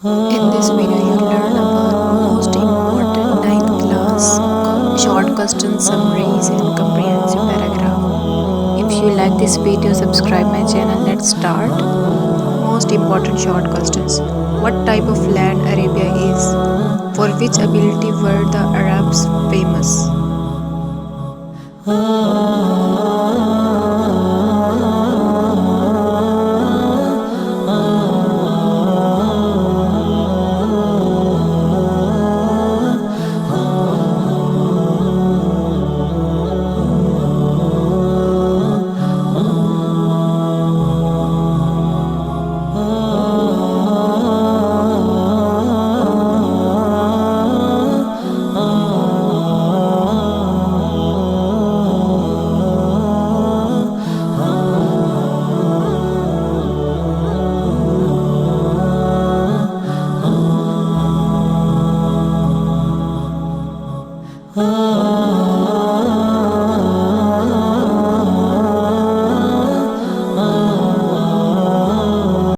In this video, you'll learn about most important 9th class short question summaries and comprehensive paragraph. If you like this video, subscribe my channel. Let's start. Most important short questions. What type of land Arabia is? For which ability were the Arabs famous?